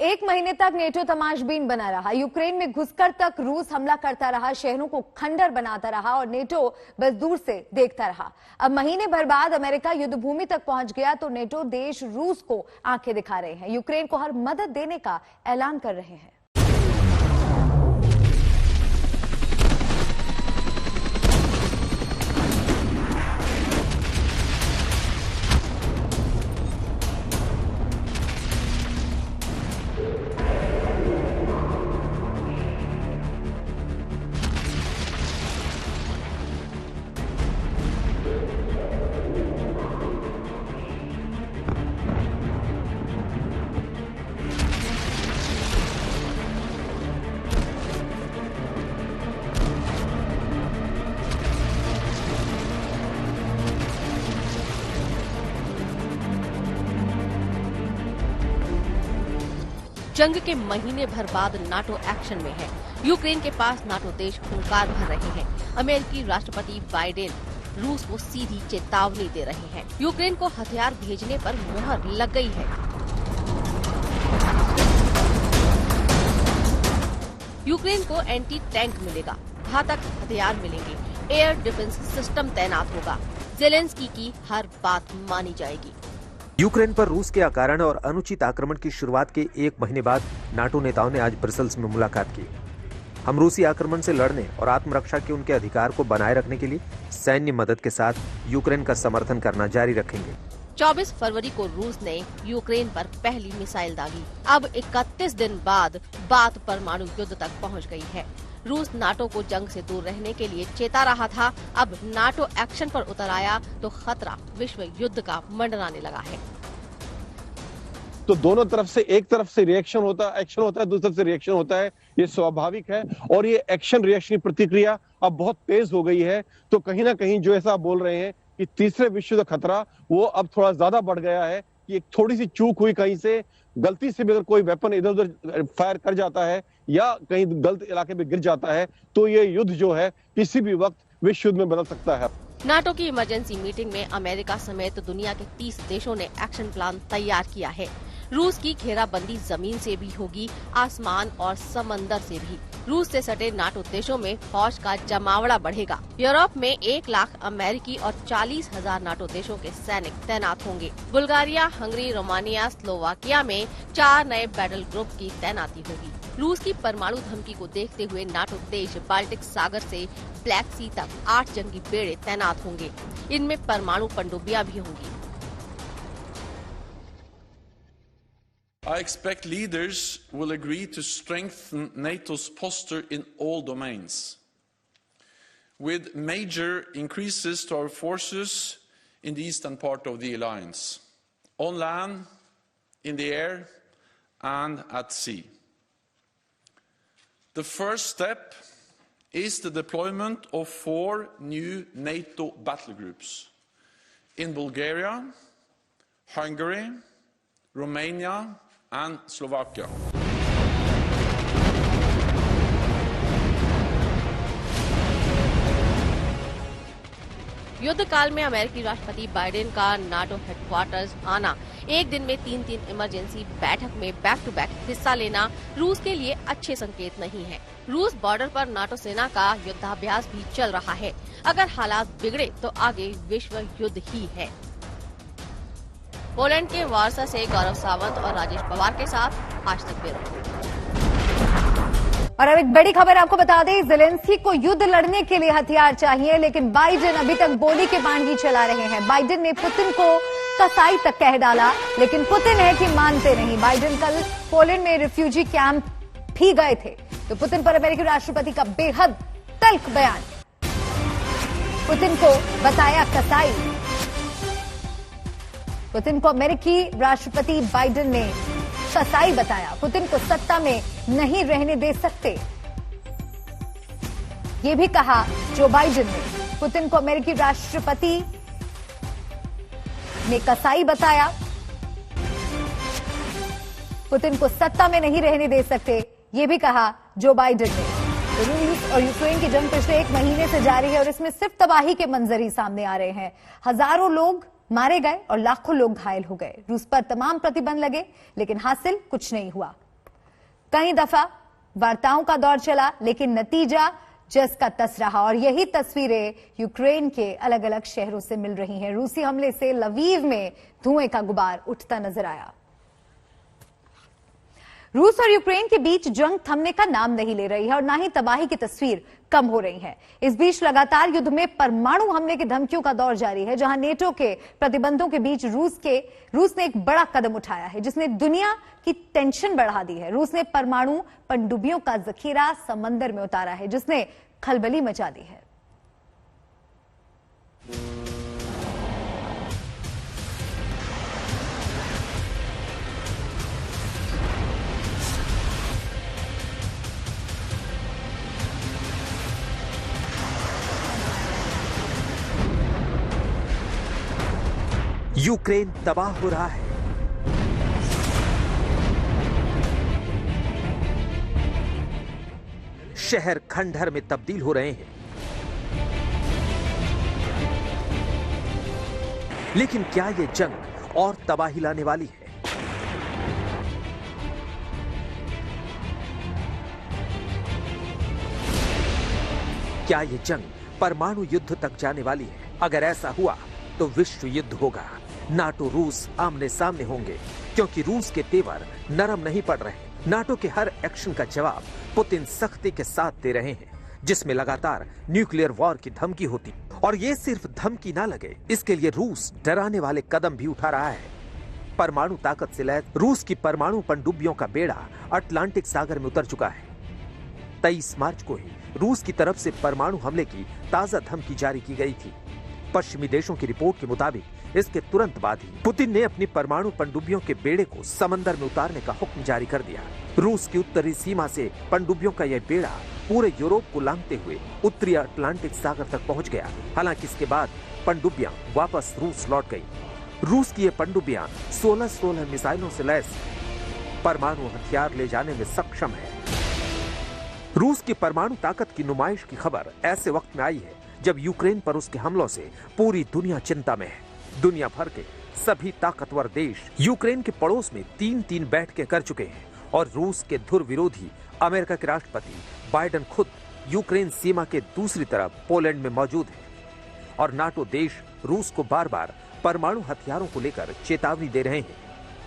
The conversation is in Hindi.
एक महीने तक नेटो तमाशबीन बना रहा। यूक्रेन में घुसकर तक रूस हमला करता रहा, शहरों को खंडर बनाता रहा और नेटो बस दूर से देखता रहा। अब महीने भर बाद अमेरिका युद्ध भूमि तक पहुंच गया तो नेटो देश रूस को आंखें दिखा रहे हैं, यूक्रेन को हर मदद देने का ऐलान कर रहे हैं। जंग के महीने भर बाद नाटो एक्शन में है। यूक्रेन के पास नाटो देश हुंकार भर रहे हैं। अमेरिकी राष्ट्रपति बाइडेन रूस को सीधी चेतावनी दे रहे हैं। यूक्रेन को हथियार भेजने पर मुहर लग गई है। यूक्रेन को एंटी टैंक मिलेगा, घातक हथियार मिलेंगे, एयर डिफेंस सिस्टम तैनात होगा। ज़ेलेंस्की की हर बात मानी जाएगी। यूक्रेन पर रूस के अकारण और अनुचित आक्रमण की शुरुआत के एक महीने बाद नाटो नेताओं ने आज ब्रसेल्स में मुलाकात की। हम रूसी आक्रमण से लड़ने और आत्मरक्षा के उनके अधिकार को बनाए रखने के लिए सैन्य मदद के साथ यूक्रेन का समर्थन करना जारी रखेंगे। 24 फरवरी को रूस ने यूक्रेन पर पहली मिसाइल दागी। अब 31 दिन बाद बात परमाणु युद्ध तक पहुंच गई है। रूस नाटो को जंग से दूर रहने के लिए चेता रहा था। अब नाटो एक्शन पर उतर आया तो खतरा विश्व युद्ध का मंडराने लगा है। तो दोनों तरफ से, एक तरफ से एक्शन होता है, दूसरी तरफ से रिएक्शन होता है। ये स्वाभाविक है और ये एक्शन रिएक्शन की प्रतिक्रिया अब बहुत तेज हो गई है। तो कहीं ना कहीं जो ऐसा बोल रहे हैं कि तीसरे विश्व युद्ध का खतरा वो अब थोड़ा ज्यादा बढ़ गया है कि एक थोड़ी सी चूक हुई, कहीं से गलती से भी अगर कोई वेपन इधर उधर फायर कर जाता है या कहीं गलत इलाके में गिर जाता है तो ये युद्ध जो है किसी भी वक्त विश्व युद्ध में बदल सकता है। नाटो की इमरजेंसी मीटिंग में अमेरिका समेत दुनिया के 30 देशों ने एक्शन प्लान तैयार किया है। रूस की घेराबंदी जमीन से भी होगी, आसमान और समंदर से भी। रूस से सटे नाटो देशों में फौज का जमावड़ा बढ़ेगा। यूरोप में 1 लाख अमेरिकी और 40,000 नाटो देशों के सैनिक तैनात होंगे। बुल्गारिया, हंगरी, रोमानिया, स्लोवाकिया में 4 नए बैटल ग्रुप की तैनाती होगी। रूस की परमाणु धमकी को देखते हुए नाटो देश बाल्टिक सागर से ब्लैक सी तक 8 जंगी बेड़े तैनात होंगे। इनमें परमाणु पनडुब्बियां भी होंगी। I expect leaders will agree to strengthen NATO's posture in all domains, with major increases to our forces in the eastern part of the alliance, on land, in the air, and at sea. The first step is the deployment of 4 new NATO battle groups in Bulgaria, Hungary, Romania, and Slovakia. युद्ध काल में अमेरिकी राष्ट्रपति बाइडेन का नाटो हेडक्वार्टर्स आना, एक दिन में 3 इमरजेंसी बैठक में बैक टू बैक हिस्सा लेना रूस के लिए अच्छे संकेत नहीं है। रूस बॉर्डर पर नाटो सेना का युद्धाभ्यास भी चल रहा है। अगर हालात बिगड़े तो आगे विश्व युद्ध ही है। पोलैंड के वार्सा से गौरव सावंत और राजेश पवार के साथ आज तक ब्यूरो। और अब एक बड़ी खबर आपको बता दें, ज़ेलेंस्की को युद्ध लड़ने के लिए हथियार चाहिए, लेकिन बाइडेन अभी तक बोली के बाण ही चला रहे हैं। बाइडेन ने पुतिन को कसाई तक कह डाला, लेकिन पुतिन है कि मानते नहीं। बाइडेन कल पोलैंड में रिफ्यूजी कैंप भी गए थे तो पुतिन पर अमेरिकी राष्ट्रपति का बेहद तल्ख बयान। पुतिन को बताया कसाई। पुतिन को अमेरिकी राष्ट्रपति बाइडेन ने कसाई बताया। पुतिन को सत्ता में नहीं रहने दे सकते, ये भी कहा जो बाइडेन ने। पुतिन को अमेरिकी राष्ट्रपति ने कसाई बताया। पुतिन को सत्ता में नहीं रहने दे सकते, ये भी कहा जो बाइडेन ने। रूस और यूक्रेन की जंग पिछले 1 महीने से जारी है और इसमें सिर्फ तबाही के मंजर ही सामने आ रहे हैं। हजारों लोग मारे गए और लाखों लोग घायल हो गए। रूस पर तमाम प्रतिबंध लगे लेकिन हासिल कुछ नहीं हुआ। कई दफा वार्ताओं का दौर चला, लेकिन नतीजा जस का तस रहा। और यही तस्वीरें यूक्रेन के अलग अलग शहरों से मिल रही हैं। रूसी हमले से लवीव में धुएं का गुबार उठता नजर आया। रूस और यूक्रेन के बीच जंग थमने का नाम नहीं ले रही है और ना ही तबाही की तस्वीर कम हो रही है। इस बीच लगातार युद्ध में परमाणु हमले की धमकियों का दौर जारी है, जहां नेटो के प्रतिबंधों के बीच रूस ने एक बड़ा कदम उठाया है, जिसने दुनिया की टेंशन बढ़ा दी है। रूस ने परमाणु पनडुब्बियों का जखीरा समंदर में उतारा है, जिसने खलबली मचा दी है। यूक्रेन तबाह हो रहा है। शहर खंडहर में तब्दील हो रहे हैं। लेकिन क्या यह जंग और तबाही लाने वाली है? क्या यह जंग परमाणु युद्ध तक जाने वाली है? अगर ऐसा हुआ तो विश्व युद्ध होगा। नाटो रूस आमने सामने होंगे, क्योंकि रूस के तेवर नरम नहीं पड़ रहे। नाटो के हर एक्शन का जवाब पुतिन सख्ती के साथ दे रहे हैं, जिसमें लगातार न्यूक्लियर वॉर की धमकी होती। और ये सिर्फ धमकी ना लगे, इसके लिए रूस डराने वाले कदम भी उठा रहा है। परमाणु ताकत से लैस रूस की परमाणु पनडुब्बियों का बेड़ा अटलांटिक सागर में उतर चुका है। 23 मार्च को ही रूस की तरफ से परमाणु हमले की ताजा धमकी जारी की गई थी। पश्चिमी देशों की रिपोर्ट के मुताबिक इसके तुरंत बाद ही पुतिन ने अपनी परमाणु पनडुब्बियों के बेड़े को समंदर में उतारने का हुक्म जारी कर दिया। रूस की उत्तरी सीमा से पनडुब्बियों का यह बेड़ा पूरे यूरोप को लांघते हुए उत्तरी अटलांटिक सागर तक पहुंच गया। हालांकि इसके बाद पनडुब्बियां वापस रूस लौट गई। रूस की ये पनडुब्बियां 16 मिसाइलों से लैस परमाणु हथियार ले जाने में सक्षम है। रूस की परमाणु ताकत की नुमाइश की खबर ऐसे वक्त में आई है जब यूक्रेन पर उसके हमलों से पूरी दुनिया चिंता में है। दुनिया भर के सभी ताकतवर देश यूक्रेन के पड़ोस में 3-3 बैठकें कर चुके हैं और रूस के धुर विरोधी अमेरिका के राष्ट्रपति बाइडेन खुद यूक्रेन सीमा के दूसरी तरफ पोलैंड में मौजूद है। और नाटो देश रूस को बार बार परमाणु हथियारों को लेकर चेतावनी दे रहे हैं।